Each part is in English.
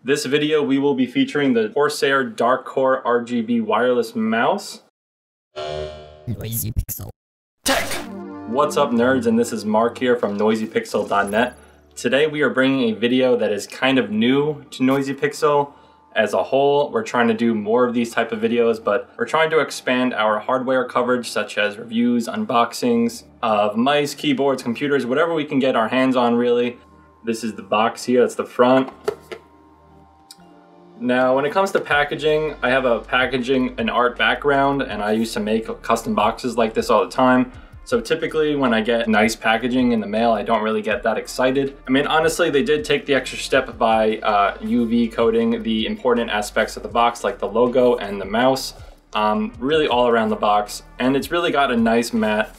This video we will be featuring the Corsair Dark Core RGB wireless mouse. Noisy Pixel Tech! What's up nerds, and this is Mark here from NoisyPixel.net. Today we are bringing a video that is kind of new to Noisy Pixel. As a whole, we're trying to do more of these type of videos, but we're trying to expand our hardware coverage, such as reviews, unboxings of mice, keyboards, computers, whatever we can get our hands on really. This is the box here, that's the front. Now, when it comes to packaging, I have a packaging and art background, and I used to make custom boxes like this all the time. So typically when I get nice packaging in the mail, I don't really get that excited. I mean, honestly, they did take the extra step by UV coating the important aspects of the box, like the logo and the mouse, really all around the box. And it's really got a nice matte,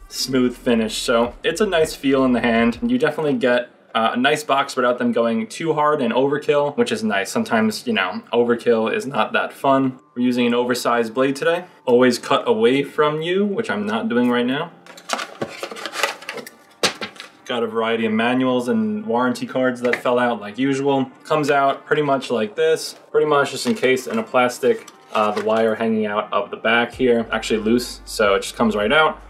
smooth finish. So it's a nice feel in the hand. You definitely get a nice box without them going too hard and overkill, which is nice. Sometimes, you know, overkill is not that fun. We're using an oversized blade today. Always cut away from you, which I'm not doing right now. Got a variety of manuals and warranty cards that fell out like usual. Comes out pretty much like this, pretty much just encased in a plastic. The wire hanging out of the back here, actually loose, so it just comes right out.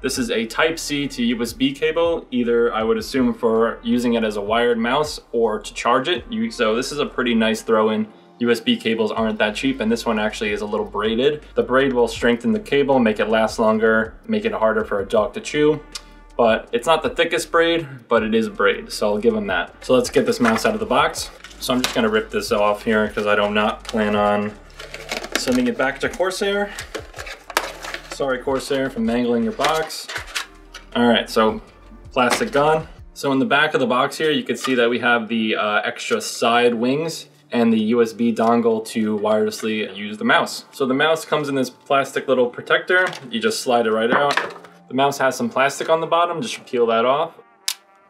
This is a Type-C to USB cable, either I would assume for using it as a wired mouse or to charge it. So this is a pretty nice throw-in. USB cables aren't that cheap, and this one actually is a little braided. The braid will strengthen the cable, make it last longer, make it harder for a dog to chew. But it's not the thickest braid, but it is braid, so I'll give them that. So let's get this mouse out of the box. So I'm just gonna rip this off here because I do not plan on sending it back to Corsair. Sorry, Corsair, for mangling your box. All right, so plastic gone. So in the back of the box here, you can see that we have the extra side wings and the USB dongle to wirelessly use the mouse. So the mouse comes in this plastic little protector. You just slide it right out. The mouse has some plastic on the bottom, just peel that off.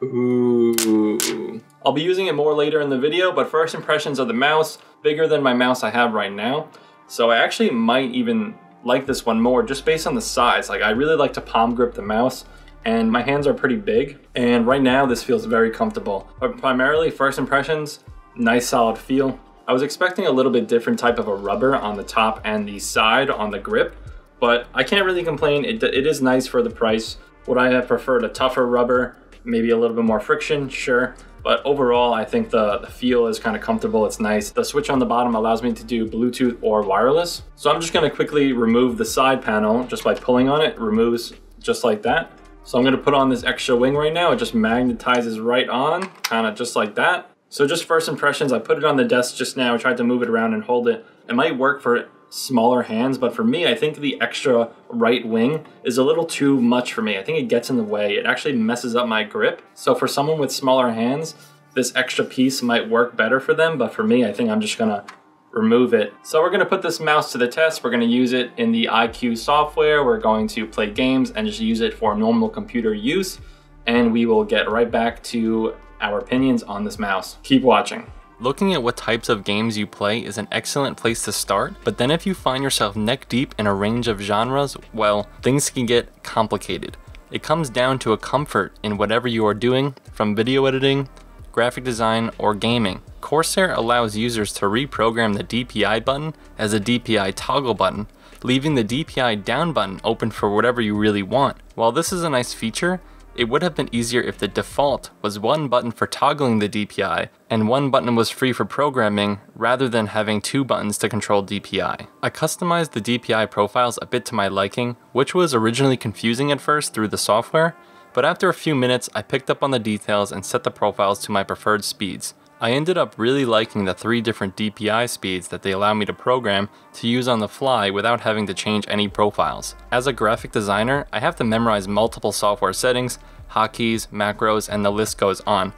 Ooh. I'll be using it more later in the video, but first impressions of the mouse, bigger than my mouse I have right now. So I actually might even like this one more just based on the size. Like, I really like to palm grip the mouse, and my hands are pretty big, and right now this feels very comfortable. But primarily, first impressions, nice solid feel. I was expecting a little bit different type of a rubber on the top and the side on the grip, but I can't really complain. It is nice for the price. Would I have preferred a tougher rubber, maybe a little bit more friction? Sure. But overall, I think the feel is kind of comfortable. It's nice. The switch on the bottom allows me to do Bluetooth or wireless. So I'm just going to quickly remove the side panel just by pulling on it. It removes just like that. So I'm going to put on this extra wing right now. It just magnetizes right on, kind of just like that. So just first impressions, I put it on the desk just now. I tried to move it around and hold it. It might work for smaller hands, but for me, I think the extra right wing is a little too much for me. I think it gets in the way. It actually messes up my grip. So for someone with smaller hands, this extra piece might work better for them, but for me, I think I'm just gonna remove it. So we're gonna put this mouse to the test. We're gonna use it in the iQ software. We're going to play games and just use it for normal computer use, and we will get right back to our opinions on this mouse. Keep watching. Looking at what types of games you play is an excellent place to start, but then if you find yourself neck deep in a range of genres, well, things can get complicated. It comes down to a comfort in whatever you are doing, from video editing, graphic design, or gaming. Corsair allows users to reprogram the DPI button as a DPI toggle button, leaving the DPI down button open for whatever you really want. While this is a nice feature, it would have been easier if the default was one button for toggling the DPI and one button was free for programming rather than having two buttons to control DPI. I customized the DPI profiles a bit to my liking, which was originally confusing at first through the software, but after a few minutes I picked up on the details and set the profiles to my preferred speeds. I ended up really liking the 3 different DPI speeds that they allow me to program to use on the fly without having to change any profiles. As a graphic designer, I have to memorize multiple software settings, hotkeys, macros, and the list goes on.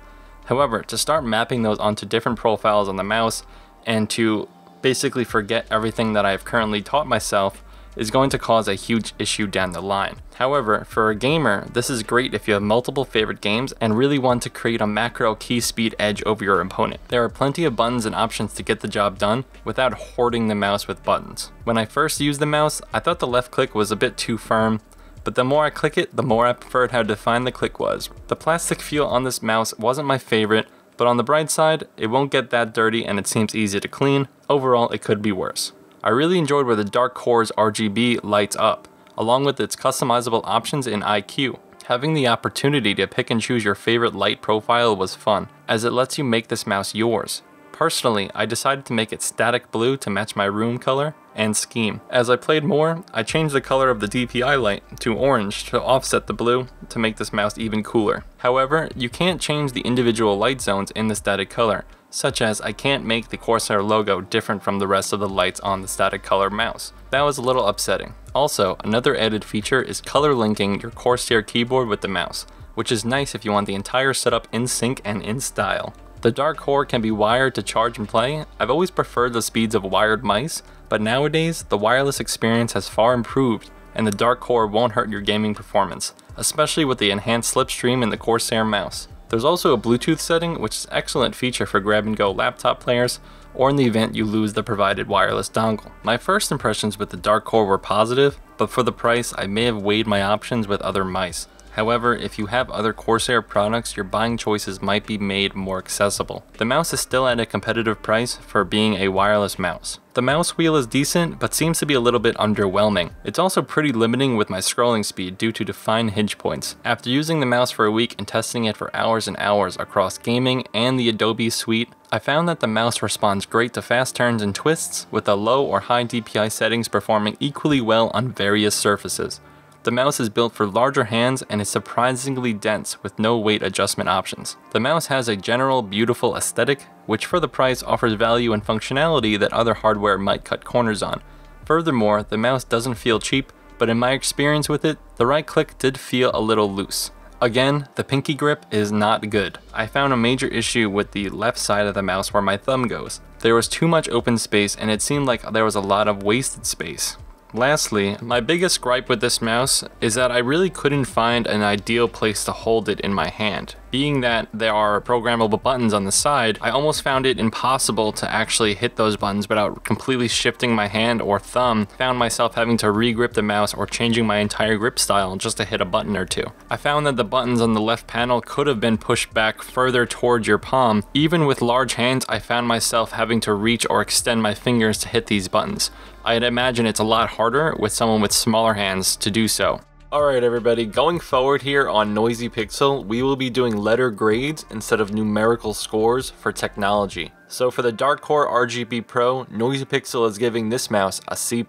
However, to start mapping those onto different profiles on the mouse and to basically forget everything that I've currently taught myself is going to cause a huge issue down the line. However, for a gamer, this is great if you have multiple favorite games and really want to create a macro key speed edge over your opponent. There are plenty of buttons and options to get the job done without hoarding the mouse with buttons. When I first used the mouse, I thought the left click was a bit too firm, but the more I click it, the more I preferred how defined the click was. The plastic feel on this mouse wasn't my favorite, But on the bright side, it won't get that dirty and it seems easy to clean. Overall, it could be worse. I really enjoyed where the Dark Core's RGB lights up, along with its customizable options in IQ. Having the opportunity to pick and choose your favorite light profile was fun, as it lets you make this mouse yours. Personally, I decided to make it static blue to match my room color and scheme. As I played more, I changed the color of the DPI light to orange to offset the blue to make this mouse even cooler. However, you can't change the individual light zones in the static color, such as I can't make the Corsair logo different from the rest of the lights on the static color mouse. That was a little upsetting. Also, another added feature is color linking your Corsair keyboard with the mouse, which is nice if you want the entire setup in sync and in style. The Dark Core can be wired to charge and play. I've always preferred the speeds of wired mice, but nowadays the wireless experience has far improved and the Dark Core won't hurt your gaming performance, especially with the enhanced Slipstream in the Corsair mouse. There's also a Bluetooth setting, which is an excellent feature for grab-and-go laptop players, or in the event you lose the provided wireless dongle. My first impressions with the Dark Core were positive, but for the price I may have weighed my options with other mice. However, if you have other Corsair products, your buying choices might be made more accessible. The mouse is still at a competitive price for being a wireless mouse. The mouse wheel is decent, but seems to be a little bit underwhelming. It's also pretty limiting with my scrolling speed due to defined hinge points. After using the mouse for a week and testing it for hours and hours across gaming and the Adobe suite, I found that the mouse responds great to fast turns and twists, with the low or high DPI settings performing equally well on various surfaces. The mouse is built for larger hands and is surprisingly dense with no weight adjustment options. The mouse has a general beautiful aesthetic, which for the price offers value and functionality that other hardware might cut corners on. Furthermore, the mouse doesn't feel cheap, but in my experience with it, the right click did feel a little loose. Again, the pinky grip is not good. I found a major issue with the left side of the mouse where my thumb goes. There was too much open space and it seemed like there was a lot of wasted space. Lastly, my biggest gripe with this mouse is that I really couldn't find an ideal place to hold it in my hand. Being that there are programmable buttons on the side, I almost found it impossible to actually hit those buttons without completely shifting my hand or thumb. Found myself having to re-grip the mouse or changing my entire grip style just to hit a button or two. I found that the buttons on the left panel could have been pushed back further towards your palm. Even with large hands, I found myself having to reach or extend my fingers to hit these buttons. I'd imagine it's a lot harder with someone with smaller hands to do so. Alright everybody, going forward here on Noisy Pixel, we will be doing letter grades instead of numerical scores for technology. So for the Dark Core RGB Pro, Noisy Pixel is giving this mouse a C+.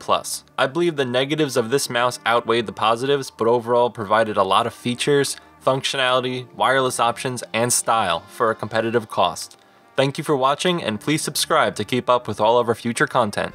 I believe the negatives of this mouse outweighed the positives, but overall provided a lot of features, functionality, wireless options, and style for a competitive cost. Thank you for watching, and please subscribe to keep up with all of our future content.